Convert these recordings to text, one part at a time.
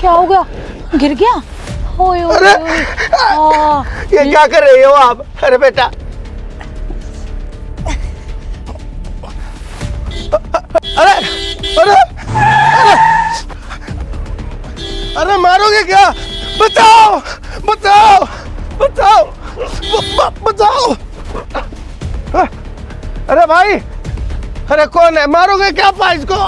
क्या हो गया? गिर गया? ओए ओए अरे ये क्या कर रही हो आप? अरे बेटा, अरे अरे अरे अरे मारोगे क्या? बचाओ बचाओ बचाओ बचाओ। अरे भाई, अरे कौन है? मारोगे क्या पाइस को?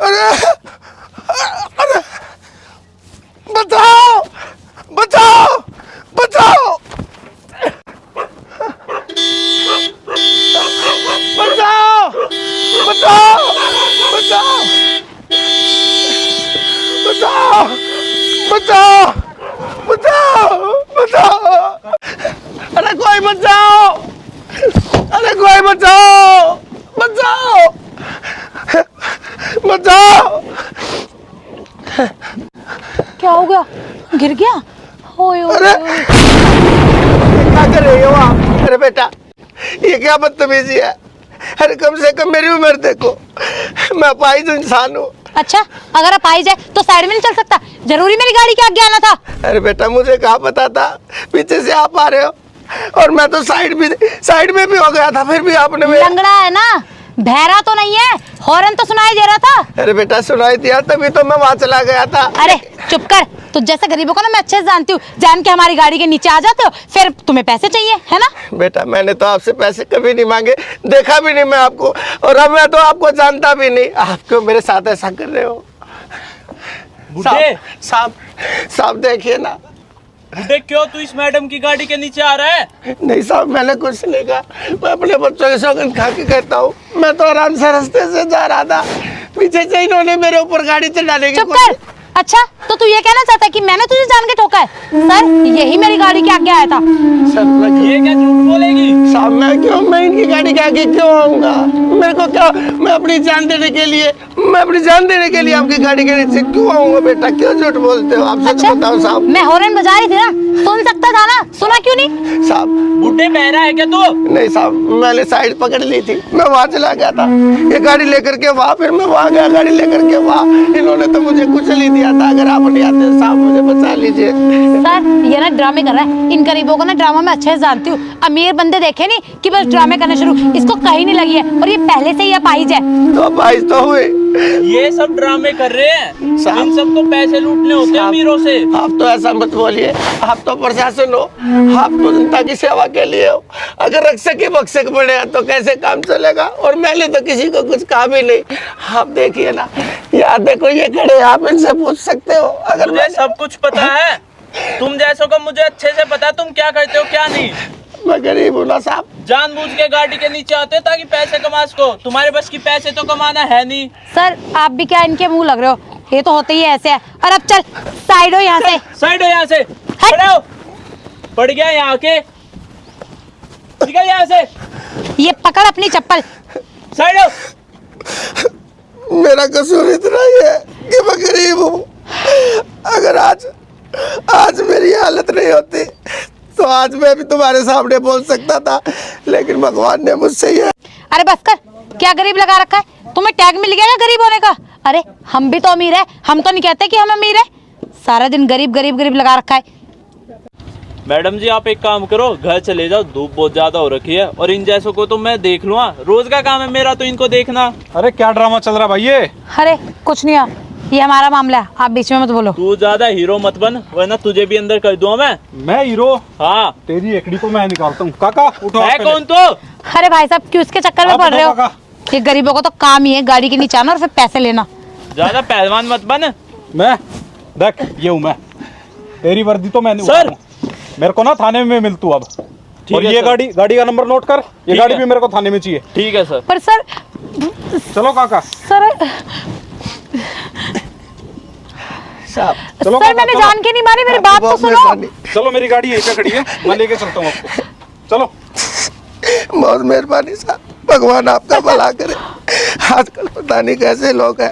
अरे अरे बचाओ बचाओ बचाओ बचाओ बचाओ बचाओ बचाओ बचाओ बचाओ बचाओ। अरे कोई बचाओ, अरे कोई बचाओ बचाओ बचाओ। क्या हो गया? गिर गया? ओए ओए अरे ओए। क्या कर रही हो आप? अरे बेटा, ये क्या बदतमीजी है? अरे कम से कम मेरी उम्र देखो, मैं अपाहिज इंसान हूँ। अच्छा, अगर आप आई जाए तो साइड में नहीं चल सकता? जरूरी मेरी गाड़ी के आगे आना था? अरे बेटा, मुझे कहाँ पता था पीछे से आप आ रहे हो, और मैं तो साइड में भी हो गया था, फिर भी आपने लंगड़ा है ना, बहरा तो नहीं है, हॉर्न तो सुनाई दे रहा था। अरे बेटा, सुनाई दिया तभी तो मैं वहां चला गया था। अरे चुप कर, तुझ जैसे गरीबों को ना मैं अच्छे से जानती हूँ। जान के हमारी गाड़ी के नीचे आ जाते हो, फिर तुम्हें पैसे चाहिए है ना? बेटा, मैंने तो आपसे पैसे कभी नहीं मांगे, देखा भी नहीं मैं आपको, और अब मैं तो आपको जानता भी नहीं। आप क्यों मेरे साथ ऐसा कर रहे हो? बुड्ढे, साहब साहब देखिए ना। बुड्ढे क्यों तू इस मैडम की गाड़ी के नीचे आ रहा है? नहीं साहब, मैंने कुछ नहीं कहा, मैं अपने बच्चों की सौगंध खा के कहता हूँ। मैं तो आराम से रास्ते से जा रहा था, पीछे से इन्होंने मेरे ऊपर गाड़ी चढ़ाने की चुप कर। अच्छा, तो तू ये कहना चाहता है कि मैंने तुझे जान के ठोका है? सर, यही मेरी गाड़ी के आगे आया था। सर, ये क्या झूठ बोलेगी? साहब मैं इनकी गाड़ी के आगे क्यों आऊंगा? मेरे को क्या, मैं अपनी जान देने के लिए आपकी गाड़ी के नीचे क्यों आऊंगा? बेटा, क्यों झूठ बोलते हो? आप सच अच्छा, बताओ साहब। मैं हॉर्न बजा रही थी ना, सुन सकता था ना, सुना क्यों नहीं? साहब, बुड्ढे बहरा है क्या तू? नहीं साहब, मैंने साइड पकड़ ली थी, मैं वहाँ चला गया था, ये गाड़ी लेकर के वहाँ, फिर मैं वहाँ गया गाड़ी लेकर के वहाँ, इन्होंने तो मुझे कुचल ही दिया था। अगर आप नहीं आते साहब, मुझे बचा लीजिए। सर, ये ना ड्रामे कर रहा है। इन गरीबों को ना ड्रामा में अच्छे से जानती हूँ। अमीर बंदे देखे नहीं कि बस ड्रामे करना शुरू, इसको कहीं नहीं लगी है, और ये पहले से ही अपाहिज है। तो अपाहिज तो हुए। ये सब ड्रामे कर रहे हैं, साहब, इन सबको पैसे लूटने होते हैं अमीरों से। आप तो ऐसा मत बोलिए, आप तो प्रशासन हो, आप तो जनता की सेवा के लिए हो। अगर रक्षक ही बक्षक बने तो कैसे काम चलेगा? और मैंने तो किसी को कुछ कहा भी नहीं। आप देखिए ना, यार देखो ये खड़े, आप इनसे पूछ सकते हो। अगर मुझे सब कुछ पता है, तुम जैसों को मुझे अच्छे से पता है तुम क्या करते हो क्या नहीं। मैं गरीब हूँ ना साहब। जानबूझ के गाड़ी के नीचे आते हो ताकि पैसे कमा सको। तुम्हारे बस की पैसे तो कमाना है नहीं। सर, आप भी क्या इनके मुंह लग रहे हो? ये तो होते ही ऐसे है। और अब चल साइड हो यहाँ से। साइड हो यहाँ से, खड़े हो। पड़ गया यहाँ के, निकल यहाँ से। ये पकड़ अपनी चप्पल। साइड हो। मेरा कसूर इतना ही है कि मैं गरीब हूँ। अगर आज मेरी हालत नहीं होती तो आज मैं भी तुम्हारे सामने बोल सकता था, लेकिन भगवान ने मुझसे ये। अरे बस कर, क्या गरीब लगा रखा है? तुम्हें टैग मिल गया क्या गरीब होने का? अरे हम भी तो अमीर है, हम तो नहीं कहते कि हम अमीर है। सारा दिन गरीब गरीब गरीब लगा रखा है। मैडम जी, आप एक काम करो, घर चले जाओ, धूप बहुत ज्यादा हो रखी है, और इन जैसों को तो मैं देख लूँगा। रोज का काम है मेरा तो इनको देखना। अरे क्या ड्रामा चल रहा भाई ये? अरे कुछ नहीं है, ये हमारा मामला है, आप बीच में मत बोलो। तू ज्यादा हीरो मत बन, वरना तुझे भी अंदर कर दूंगा मैं हीरो? हाँ, तेरी एकड़ी को मैं निकालता हूँ। काका उठो। है कौन तो? अरे भाई साहब, क्यों इसके चक्कर में आप पड़ रहे हो? बताओ काका। ये गरीबों को तो काम ही है गाड़ी के नीचे आना और फिर पैसे लेना। ज्यादा पहलवान मत बन। मैं देख, ये हूँ मैं। तेरी वर्दी तो मैंने सर। उतारूं। मेरे को ना थाने में मिल तू अब। और है ये सर। गाड़ी का नंबर नोट कर, ये ठीक गाड़ी है। भी मेरे को थाने में चाहिए। ठीक है सर। पर सर, चलो काका। सर साहब, चलो सर, काका, मैंने चलो। जान के नहीं मारी, मेरी बात तो बहुत सुनो। मेहरबानी, चलो मेरी गाड़ी यहीं पे खड़ी है, मैं लेके चलता हूँ आपको। चलो। बहुत मेहरबानी साहब, भगवान आपका भला करे। आजकल पता नहीं कैसे लोग हैं,